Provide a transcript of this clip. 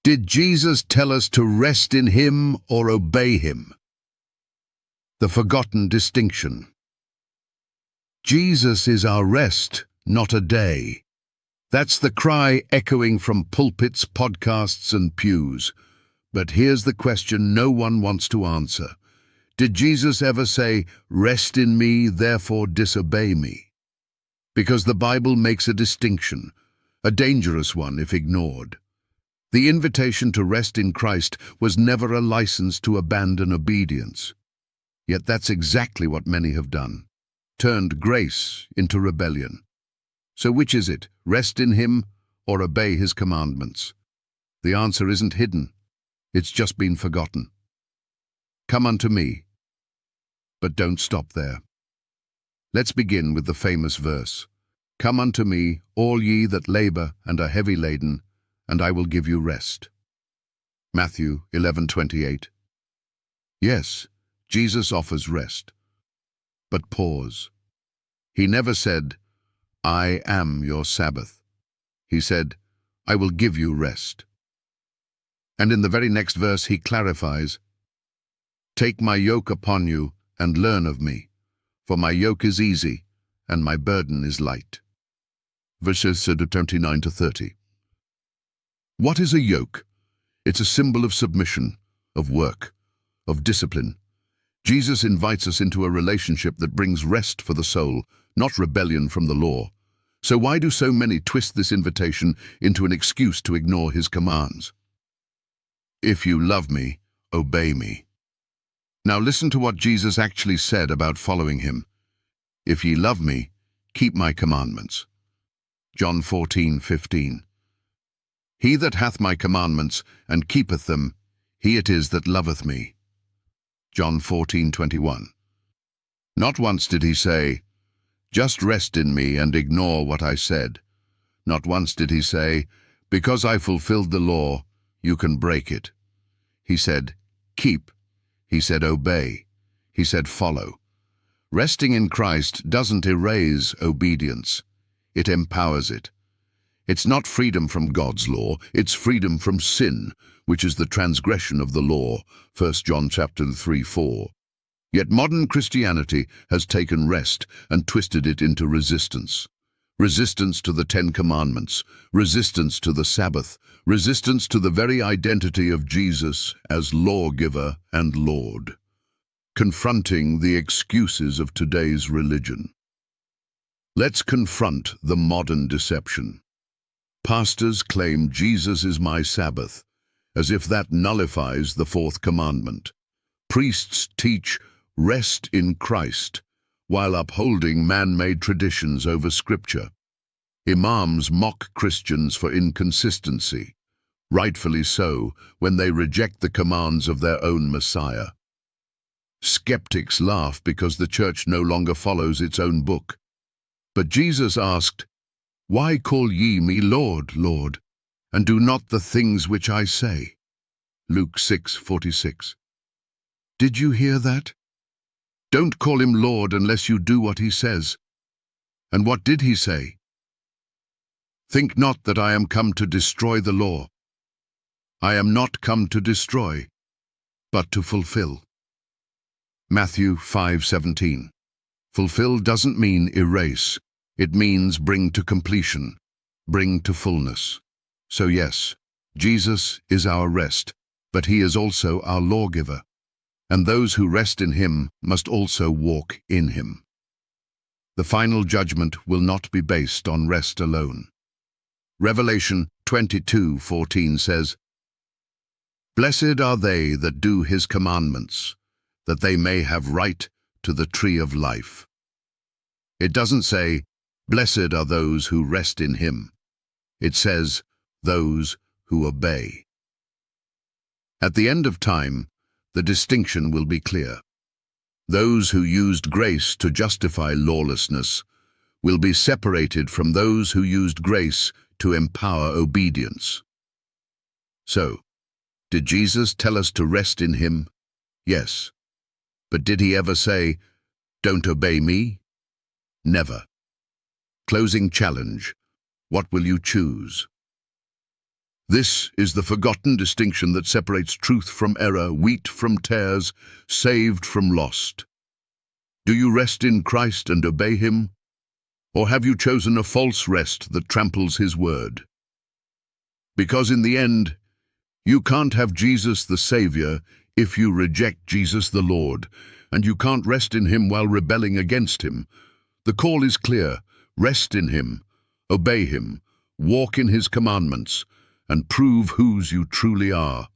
Did Jesus tell us to rest in him or obey him? The forgotten distinction. Jesus is our rest, not a day. That's the cry echoing from pulpits, podcasts, and pews. But here's the question no one wants to answer. Did Jesus ever say, "Rest in me, therefore disobey me"? Because the Bible makes a distinction, a dangerous one if ignored. The invitation to rest in Christ was never a license to abandon obedience. Yet that's exactly what many have done, turned grace into rebellion. So which is it, rest in him or obey his commandments? The answer isn't hidden, it's just been forgotten. Come unto me, but don't stop there. Let's begin with the famous verse. Come unto me, all ye that labor and are heavy laden, and I will give you rest. Matthew 11:28. Yes, Jesus offers rest. But pause. He never said, "I am your Sabbath." He said, "I will give you rest." And in the very next verse he clarifies, "Take my yoke upon you and learn of me, for my yoke is easy and my burden is light." Verses 29-30. What is a yoke? It's a symbol of submission, of work, of discipline. Jesus invites us into a relationship that brings rest for the soul, not rebellion from the law. So why do so many twist this invitation into an excuse to ignore his commands? If you love me, obey me. Now listen to what Jesus actually said about following him. If ye love me, keep my commandments. John 14:15. He that hath my commandments and keepeth them, he it is that loveth me. John 14:21. Not once did he say, "Just rest in me and ignore what I said." Not once did he say, "Because I fulfilled the law, you can break it." He said, "Keep." He said, "Obey." He said, "Follow." Resting in Christ doesn't erase obedience. It empowers it. It's not freedom from God's law, it's freedom from sin, which is the transgression of the law, 1 John 3:4. Yet modern Christianity has taken rest and twisted it into resistance. Resistance to the Ten Commandments, resistance to the Sabbath, resistance to the very identity of Jesus as lawgiver and Lord. Confronting the excuses of today's religion. Let's confront the modern deception. Pastors claim Jesus is my Sabbath, as if that nullifies the fourth commandment. Priests teach rest in Christ, while upholding man-made traditions over Scripture. Imams mock Christians for inconsistency, rightfully so, when they reject the commands of their own Messiah. Skeptics laugh because the church no longer follows its own book. But Jesus asked, "Why call ye me Lord, Lord, and do not the things which I say?" Luke 6:46. Did you hear that? Don't call him Lord unless you do what he says. And what did he say? Think not that I am come to destroy the law. I am not come to destroy, but to fulfill. Matthew 5:17. Fulfill doesn't mean erase. It means bring to completion, bring to fullness. So yes, Jesus is our rest, but he is also our lawgiver. And those who rest in him must also walk in him. The final judgment will not be based on rest alone. Revelation 22:14 says, "Blessed are they that do his commandments, that they may have right to the tree of life." It doesn't say, "Blessed are those who rest in him." It says, "those who obey." At the end of time, the distinction will be clear. Those who used grace to justify lawlessness will be separated from those who used grace to empower obedience. So, did Jesus tell us to rest in him? Yes. But did he ever say, "Don't obey me"? Never. Closing challenge. What will you choose? This is the forgotten distinction that separates truth from error, wheat from tares, saved from lost. Do you rest in Christ and obey him? Or have you chosen a false rest that tramples his word? Because in the end, you can't have Jesus the Savior if you reject Jesus the Lord, and you can't rest in him while rebelling against him. The call is clear: rest in him, obey him, walk in his commandments, and prove whose you truly are.